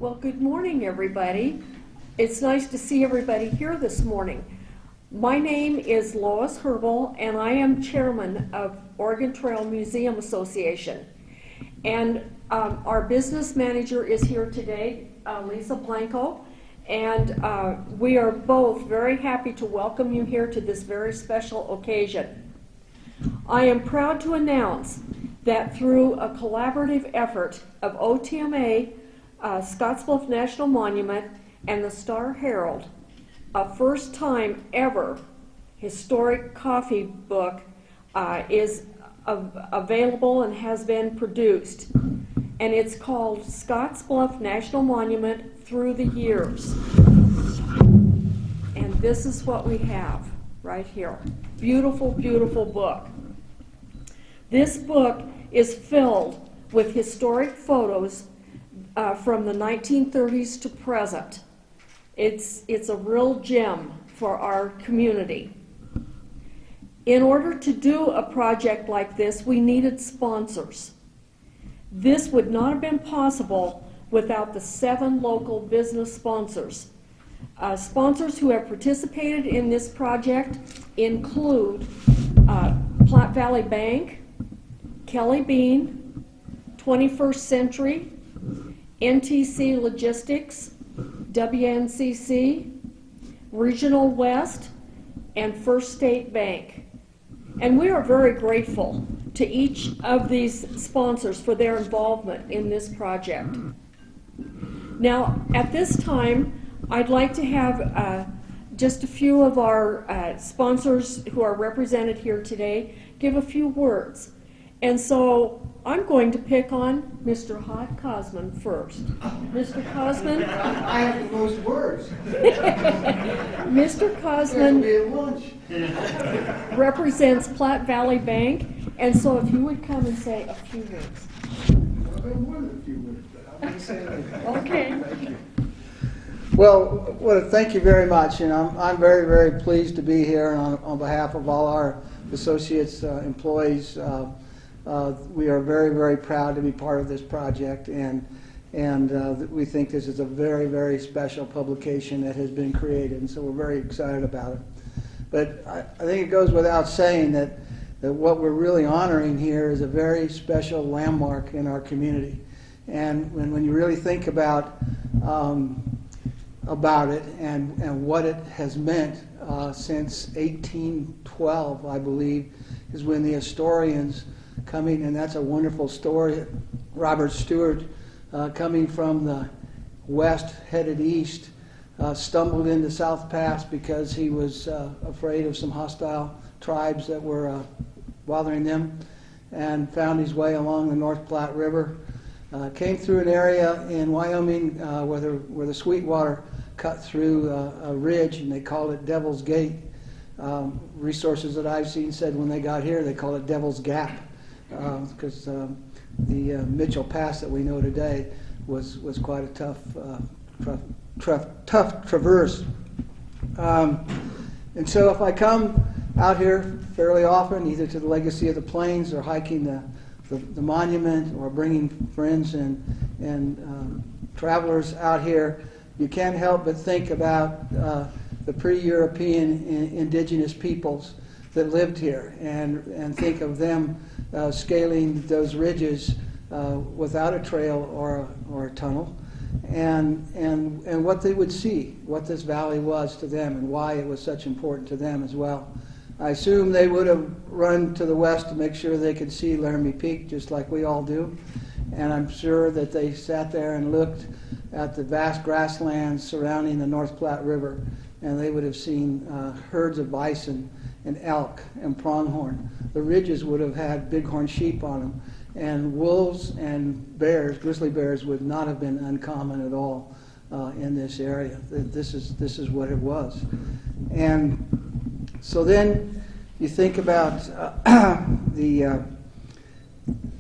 Well, good morning, everybody. It's nice to see everybody here this morning. My name is Lois Herbal, and I am chairman of Oregon Trail Museum Association. And our business manager is here today, Lisa Blanco, and we are both very happy to welcome you here to this very special occasion. I am proud to announce that through a collaborative effort of OTMA, Scotts Bluff National Monument, and the Star-Herald, a first time ever historic coffee book is available and has been produced. And it's called Scotts Bluff National Monument Through the Years. And this is what we have right here. Beautiful, beautiful book. This book is filled with historic photos from the 1930s to present. It's a real gem for our community. In order to do a project like this, we needed sponsors. This would not have been possible without the 7 local business sponsors. Sponsors who have participated in this project include Platte Valley Bank, Kelly Bean, 21st Century, NTC Logistics, WNCC, Regional West, and First State Bank. And we are very grateful to each of these sponsors for their involvement in this project. Now, at this time, I'd like to have just a few of our sponsors who are represented here today give a few words. And so I'm going to pick on Mr. Hot Cosman first. Mr. Cosman. I have the most words. Mr. Cosman represents Platte Valley Bank, and so if you would come and say a few words. Well, more than a few words, but I'm going to say anything. Okay. Thank you. Well, thank you very much, and I'm very, very pleased to be here on behalf of all our associates, employees. We are very, very proud to be part of this project, and we think this is a very, very special publication that has been created, and so we're very excited about it. But I think it goes without saying that what we're really honoring here is a very special landmark in our community. And when you really think about it and what it has meant since 1812, I believe, is when the historians coming, and that's a wonderful story. Robert Stewart, coming from the west, headed east, stumbled into South Pass because he was afraid of some hostile tribes that were bothering them, and found his way along the North Platte River. Came through an area in Wyoming where the Sweetwater cut through a ridge, and they called it Devil's Gate. Resources that I've seen said when they got here they called it Devil's Gap, because the Mitchell Pass that we know today was quite a tough traverse. And so if I come out here fairly often, either to the Legacy of the Plains or hiking the monument or bringing friends and travelers out here, you can't help but think about the pre-European indigenous peoples that lived here, and think of them scaling those ridges without a trail or a tunnel, and what they would see, what this valley was to them, and why it was such important to them as well. I assume they would have run to the west to make sure they could see Laramie Peak, just like we all do, and I'm sure that they sat there and looked at the vast grasslands surrounding the North Platte River, and they would have seen herds of bison and elk and pronghorn. The ridges would have had bighorn sheep on them, and wolves and bears, grizzly bears, would not have been uncommon at all in this area. This is what it was. And so then you think about the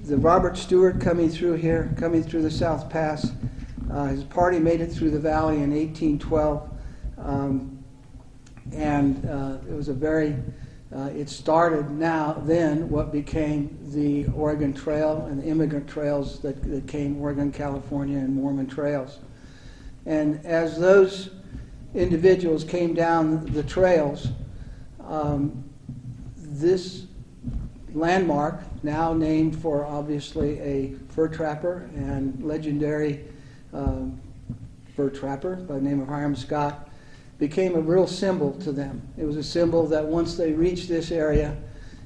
Robert Stewart coming through here, coming through the South Pass. His party made it through the valley in 1812, and it was a very it started then what became the Oregon Trail and the immigrant trails that came, Oregon, California, and Mormon trails. And as those individuals came down the trails, this landmark, now named for obviously a fur trapper and legendary fur trapper by the name of Hiram Scott, became a real symbol to them. It was a symbol that once they reached this area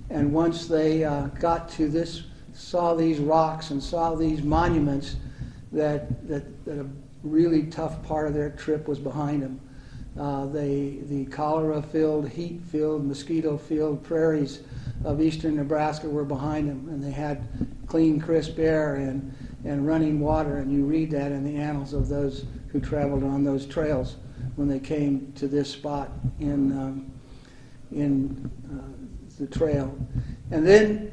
and once they got to this, saw these rocks and saw these monuments, that a really tough part of their trip was behind them. The cholera-filled, heat-filled, mosquito-filled prairies of eastern Nebraska were behind them, and they had clean, crisp air and running water, and you read that in the annals of those who traveled on those trails when they came to this spot in the trail. And then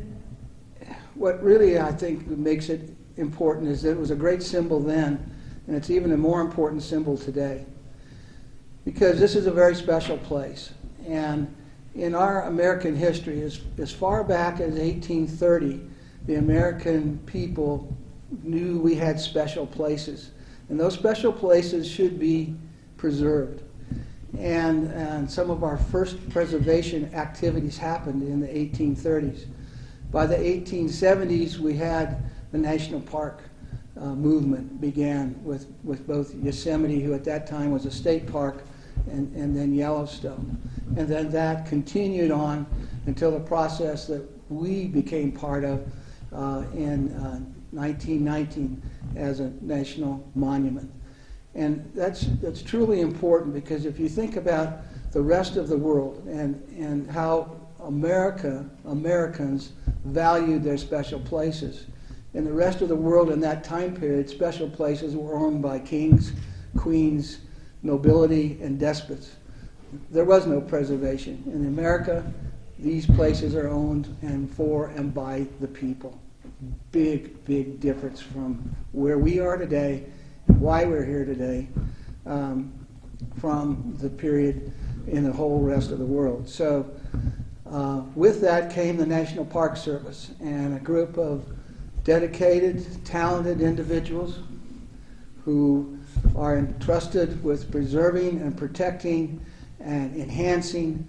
what really I think makes it important is that it was a great symbol then, and it's even a more important symbol today, because this is a very special place. And in our American history, as far back as 1830, the American people knew we had special places, and those special places should be preserved. And some of our first preservation activities happened in the 1830s. By the 1870s, we had the national park movement began with both Yosemite, who at that time was a state park, and then Yellowstone. And then that continued on until the process that we became part of in 1919 as a national monument. And that's truly important, because if you think about the rest of the world and how Americans valued their special places, in the rest of the world in that time period, special places were owned by kings, queens, nobility, and despots. There was no preservation. In America, these places are owned and for and by the people. Big, big difference from where we are today, why we're here today, from the period in the whole rest of the world. So with that came the National Park Service and a group of dedicated, talented individuals who are entrusted with preserving and protecting and enhancing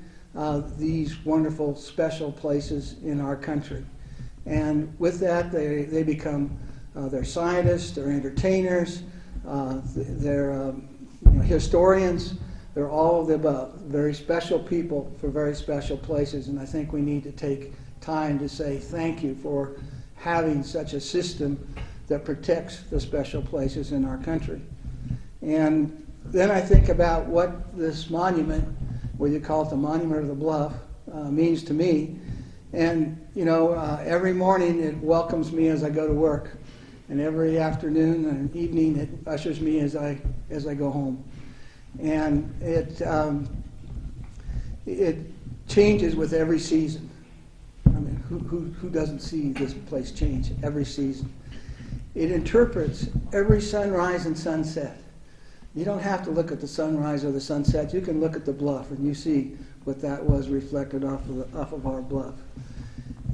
these wonderful special places in our country. And with that, they become they're scientists, they're entertainers, they're historians, they're all of the above. Very special people for very special places, and I think we need to take time to say thank you for having such a system that protects the special places in our country. And then I think about what this monument, whether you call it the Monument of the Bluff, means to me. And every morning it welcomes me as I go to work, and every afternoon and evening it ushers me as I go home. And it changes with every season. I mean, who doesn't see this place change every season? It interprets every sunrise and sunset. You don't have to look at the sunrise or the sunset. You can look at the bluff and you see what that was reflected off of our bluff.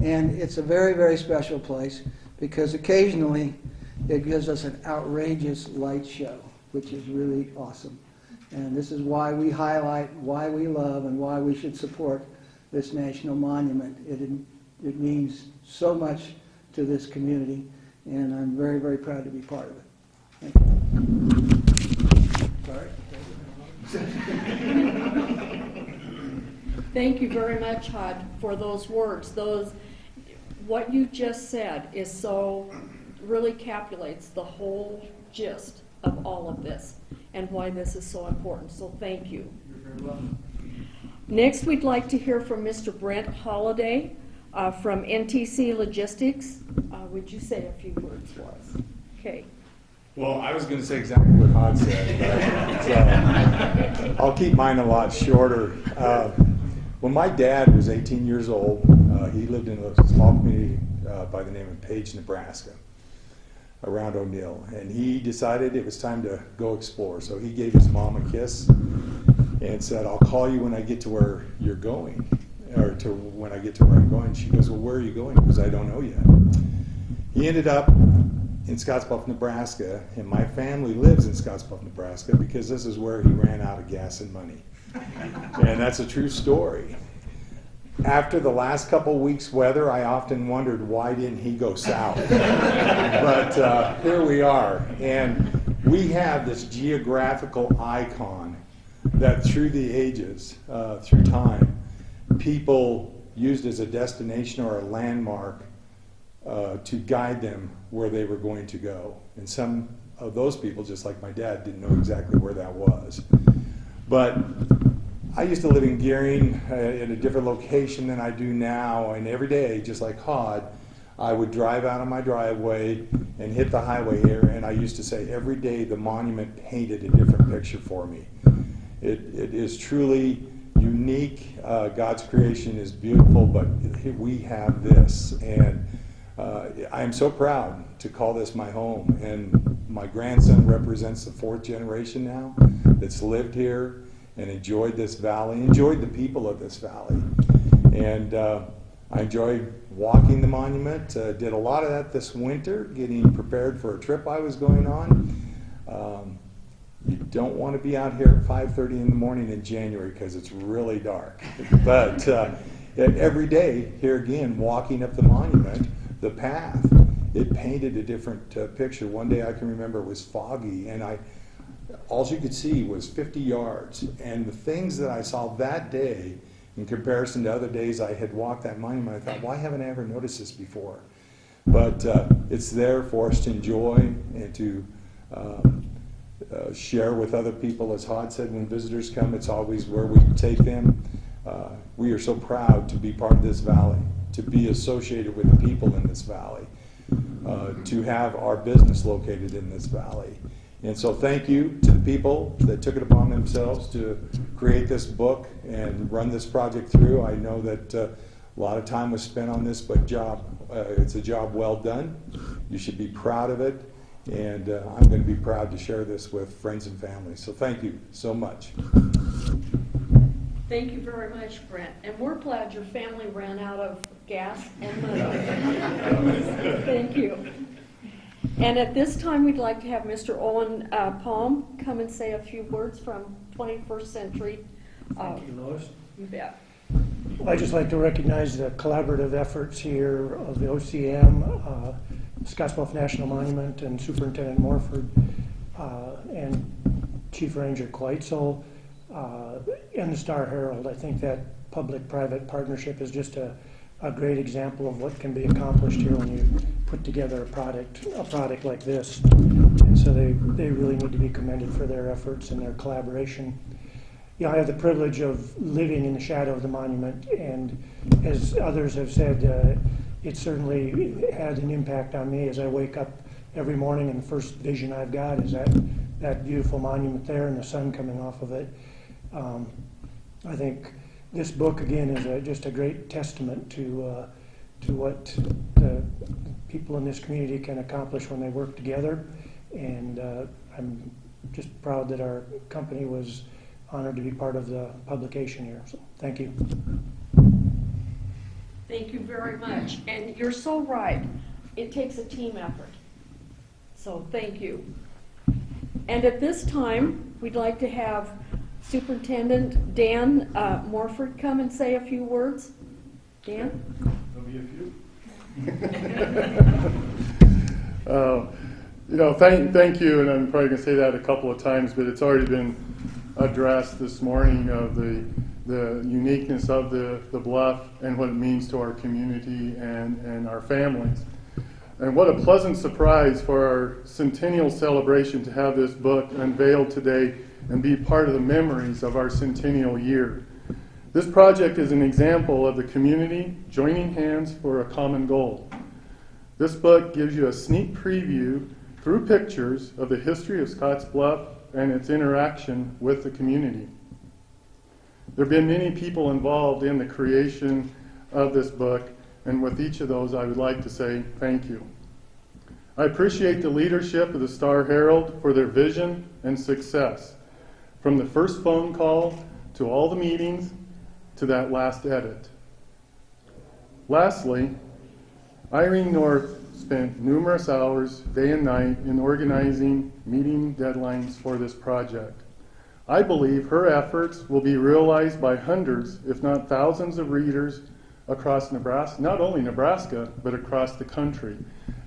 And it's a very, very special place because occasionally it gives us an outrageous light show, which is really awesome. And this is why we highlight, why we love, and why we should support this national monument. It means so much to this community, and I'm very, very proud to be part of it. Thank you. Sorry. Thank you very much, Hud, for those words. What you just said is really capsulates the whole gist of all of this and why this is so important. So thank you. You're very welcome. Next, we'd like to hear from Mr. Brent Holliday from NTC Logistics. Would you say a few words for us? Okay. Well, I was going to say exactly what Hod said, but I'll keep mine a lot shorter. When my dad was 18 years old, he lived in a small community by the name of Page, Nebraska, around O'Neill, and he decided it was time to go explore. So he gave his mom a kiss and said, "I'll call you when I get to where you're going, or when I get to where I'm going." She goes, "Well, where are you going?" Because I don't know yet. He ended up in Scotts Bluff, Nebraska, and my family lives in Scotts Bluff, Nebraska, because this is where he ran out of gas and money. And that's a true story. After the last couple weeks' weather, I often wondered why didn't he go south? But here we are. And we have this geographical icon that through the ages, through time, people used as a destination or a landmark to guide them where they were going to go. And some of those people, just like my dad, didn't know exactly where that was. But I used to live in Gearing in a different location than I do now, and every day, just like Hod, I would drive out on my driveway and hit the highway here, and I used to say every day the monument painted a different picture for me. It is truly unique. God's creation is beautiful, but we have this, and I am so proud to call this my home. And my grandson represents the 4th generation now that's lived here and enjoyed this valley, enjoyed the people of this valley. And I enjoyed walking the monument. Did a lot of that this winter, getting prepared for a trip I was going on. You don't want to be out here at 5:30 in the morning in January because it's really dark. But every day, here again, walking up the monument, the path, it painted a different picture. One day I can remember it was foggy, and all you could see was 50 yards. And the things that I saw that day, in comparison to other days I had walked that monument, I thought, why haven't I ever noticed this before? But it's there for us to enjoy and to share with other people. As Hod said, when visitors come, it's always where we take them. We are so proud to be part of this valley, to be associated with the people in this valley, to have our business located in this valley. And so thank you to the people that took it upon themselves to create this book and run this project through. I know that a lot of time was spent on this, but it's a job well done. You should be proud of it, and I'm going to be proud to share this with friends and family. So thank you so much. Thank you very much, Brent. And we're glad your family ran out of gas and money. Thank you. And at this time, we'd like to have Mr. Owen Palm come and say a few words from 21st Century. Thank you, Lois. You bet. Well, I'd just like to recognize the collaborative efforts here of the OCM, Scotts Bluff National Monument, and Superintendent Morford, and Chief Ranger Kleitzel, and the Star-Herald. I think that public-private partnership is just a great example of what can be accomplished here when you put together a product like this. And so they really need to be commended for their efforts and their collaboration. You know, I have the privilege of living in the shadow of the monument, and as others have said, it certainly had an impact on me as I wake up every morning, and the first vision I've got is that beautiful monument there and the sun coming off of it. I think this book, again, is just a great testament to what the people in this community can accomplish when they work together. And I'm just proud that our company was honored to be part of the publication here. So thank you. Thank you very much. And you're so right. It takes a team effort. So thank you. And at this time, we'd like to have Superintendent Dan Morford come and say a few words. Dan? There'll be a few. Thank you, and I'm probably going to say that a couple of times, but it's already been addressed this morning of the uniqueness of the bluff and what it means to our community and our families. And what a pleasant surprise for our centennial celebration to have this book unveiled today and be part of the memories of our centennial year. This project is an example of the community joining hands for a common goal. This book gives you a sneak preview through pictures of the history of Scotts Bluff and its interaction with the community. There have been many people involved in the creation of this book, and with each of those I would like to say thank you. I appreciate the leadership of the Star-Herald for their vision and success, from the first phone call to all the meetings to that last edit. Lastly, Irene North spent numerous hours, day and night, in organizing meeting deadlines for this project. I believe her efforts will be realized by hundreds, if not thousands of readers across Nebraska, not only Nebraska, but across the country,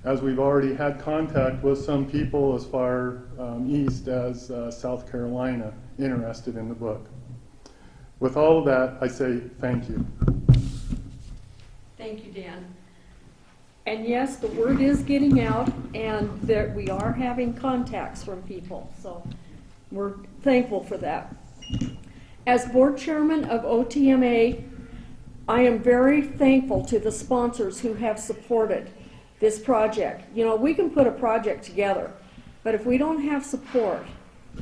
as we've already had contact with some people as far east as South Carolina interested in the book. With all of that, I say thank you. Thank you, Dan. And yes, the word is getting out, and that we are having contacts from people, so we're thankful for that. As board chairman of OTMA, I am very thankful to the sponsors who have supported this project. You know, we can put a project together, but if we don't have support,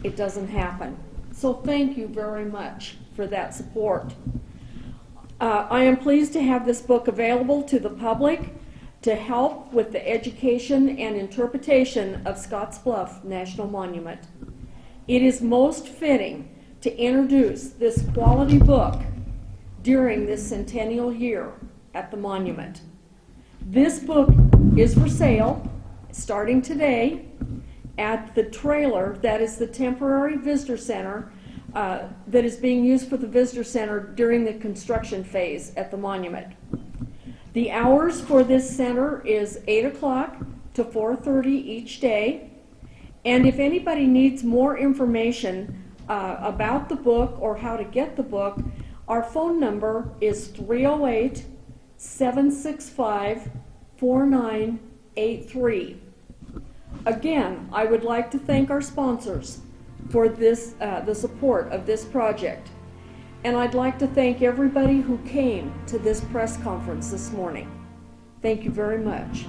it doesn't happen. So thank you very much for that support. I am pleased to have this book available to the public to help with the education and interpretation of Scotts Bluff National Monument. It is most fitting to introduce this quality book during this centennial year at the monument. This book is for sale starting today at the trailer that is the temporary visitor center that is being used for the visitor center during the construction phase at the monument. The hours for this center is 8 o'clock to 4:30 each day. And if anybody needs more information about the book or how to get the book, our phone number is 308-765-4983. Again, I would like to thank our sponsors for this, the support of this project. And I'd like to thank everybody who came to this press conference this morning. Thank you very much.